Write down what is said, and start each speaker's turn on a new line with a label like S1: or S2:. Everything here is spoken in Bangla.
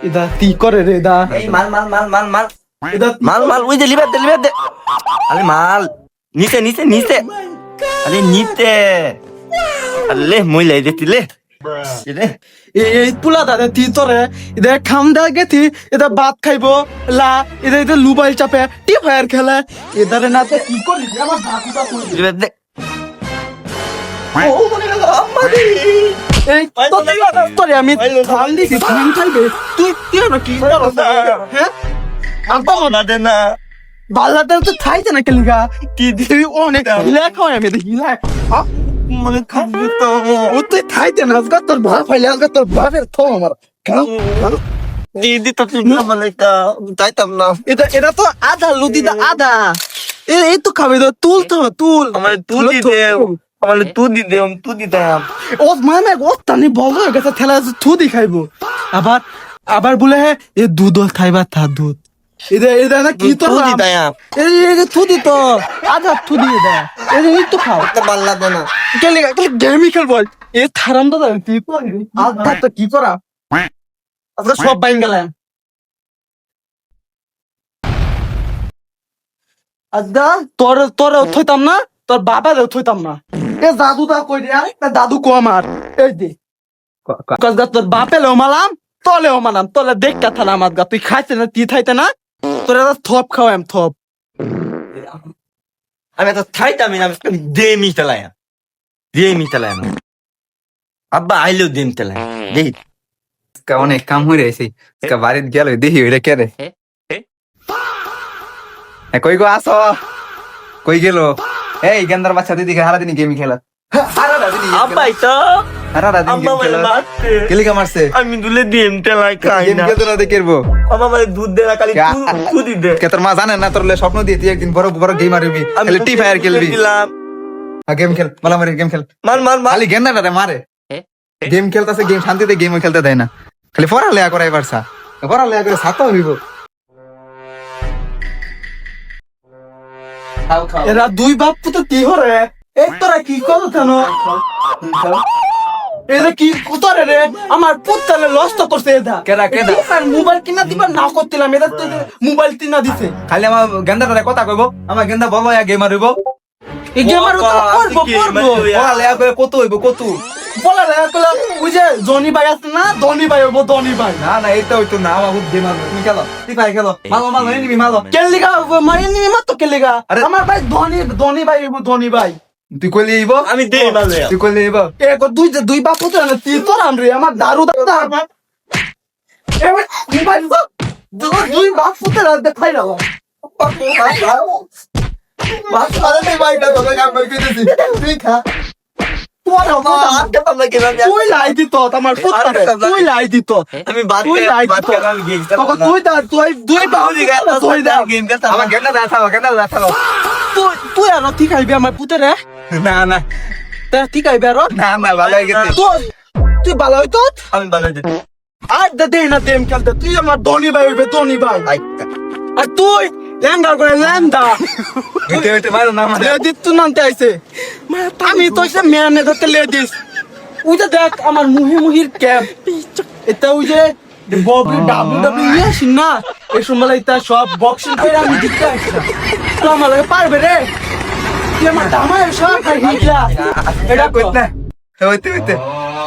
S1: এটা কি করে রে দা?
S2: এই মাল মাল মাল মাল মাল
S1: এটা
S2: মাল মাল ওই যে লিভার দে আরে মাল নিচে আরে নিতে আরে মইলাই দিলে রে
S1: এই পুলা দাদা তি তোরে এটা খামদা গেছি এটা ভাত খাইবো লা এটা লুবাইল চাপে টি ফায়ার খেলে এদারে না তো কি করি আমার দাদুটা কই
S2: লিভার দে
S1: ও মনে গেল আমারে এই তোরে আমি ধান দিছি ধান খাইবে তুই কি না কি করছ হ্যাঁ আব্বা
S2: না দে না
S1: বাল্লাতে তো খাইতে না কেলিগা কি দিই অনেক লেখ হয় আমি দেখি লেখ
S2: মানে খাবি তো
S1: ও তুই খাইতে না আজকে তোর ভাত ফাইলে আজকে তোর বাপের থো আমার
S2: দিদি তো তুই না মানে যাইতাম না
S1: এটা তো আধা লুদিদা আধা এই তো খাবে তো তুল
S2: আমার তুই দি দে
S1: ও মানে ও তানি বল হয়ে গেছে ঠেলা থুদি খাইবো আবার বলে হে এ দুধ খাইবা থা দুধ এটা না কি তো
S2: তুই দি দে
S1: থুদি তো আধা থুদি দে এই তো খাও
S2: তো বাল্লা দে না
S1: কেলে গেমই খেলবো এ থারাম দাদা তুই তো আধা তো কি করা আজকে সব বাইন গেলাম আজদা তোর থইতাম না তোর বাবার থইতাম না এ দাদুটা কই রে আর দাদু কো আমার এই দে কসগা তোর বাপে লেও মালাম তলেও মালাম তলে দেখটা থানা আমার গা তুই খাইতে না তুই খাইতে না তোর থপ খাওয়াম থপ
S2: আমি তো খাইতাম না দে মিটালাই আব্বা আইলো দে মিটালাই দে
S3: অনেক কাম হয়ে রয়েছে বাড়িতে গেল দেখি ওইটা কে রে কই গো আসো কই গেল এই গেন্দার বাচ্চা দিদি হারা দিন গেম খেলা
S2: আব্বাই তো আব্বা মানে মারতে
S3: কেলিকা মারছে
S2: আমি দুলে দিম তেলাই খাই
S3: গেম
S2: না
S3: খেলতে না দেখবো
S2: আব্বা মানে দুধ দে না খালি দুধ দে
S3: কে তোর মা জানে না তোর স্বপ্ন দিয়ে তুই একদিন বড় বড় গেম মারবি খালি টি ফায়ার খেলবি
S2: দিলাম
S3: গেম খেল মালা মারি গেম খেল
S2: মার মার মার
S3: খালি গেন্দাটা রে মারে গেম খেলতেছে গেম শান্তিতে গেম খেলতে দেয় না খালি পড়ালেখা করে এবার পড়ালেখা করে ছাত্র হইব
S1: এরা দুই বাপ পুতো কি হরে এই তোরা কি করো কেন এটা কি কুতরে রে আমার পুত্তালে লস্ট করছে এটা
S3: কেডা
S1: আর মোবাইল কিনা দিবা না করতিলাম এটা তো মোবাইল কিনা দিছে
S3: খালি আমার গেন্দাটা কথা কইব আমার গেন্দা বলো গেম মারিব
S1: এই গেমার তো করবো
S3: পড়ালেখা করে কত হইব কত
S1: বলা লাগলা ওই যে জনি ভাই আছে না ধনী ভাই হবো ধনী ভাই
S3: না না এটা হইতো না আমার গেম মারবো তুমি খেলো টি ফায়ার খেলো মালো এনিমি মালো
S1: কেলিগা মারি নি মাত্র কেলিগা
S3: আরে
S1: আমার ভাই ধনী ভাই হবো ধনী ভাই
S3: তুই কইলে আইব
S2: আমি দে মালে
S3: তুই কইলে আইব
S1: এ দুই বাপ পুত্র না তুই তোর আমরে আমার দারু দাদা এ মোবাইল দুই বাপ পুত্র দেখাই দাও
S3: বাস করে নাই ভাই না তোকে কাম করে দিছি তুই খা
S1: তুই লাই দিত আমার পুত্র তুই লাই দিত
S2: আমি বাদ
S1: তুই লাই দিত
S2: আমি গেম
S1: তুই দুই বাপ তুই দা
S2: গেম খেলতাম
S3: আমার গেন্দা দাও
S1: তুই আর ঠিক আইবি আমার পুত্রে
S3: না
S1: তা ঠিক আইবি আর
S3: না ভালো হয়ে গেছে
S1: তুই ভালো হইতো
S2: আমি ভালো দিতে
S1: আর দে না দেম খেলতে তুই আমার ধনী ভাই হইবে ধনী ভাই আর তুই ল্যান্ডা করে ল্যান্ডা
S3: হইতে মারো না মারো
S1: লেডিস তুই নামতে আইছে আমি তো সে মেয়ানে ধরতে লেডিস ওই যে দেখ আমার মুহির ক্যাম্প এটা ওই যে ববি ডাব্লিউডাব্লিউ আসিন না এই সময় এটা সব বক্সিং করে আমি জিততে আসছি তো আমার লাগে পারবে রে তুই আমার দামায় সব খাই হিজলা
S3: এটা কইতে না হইতে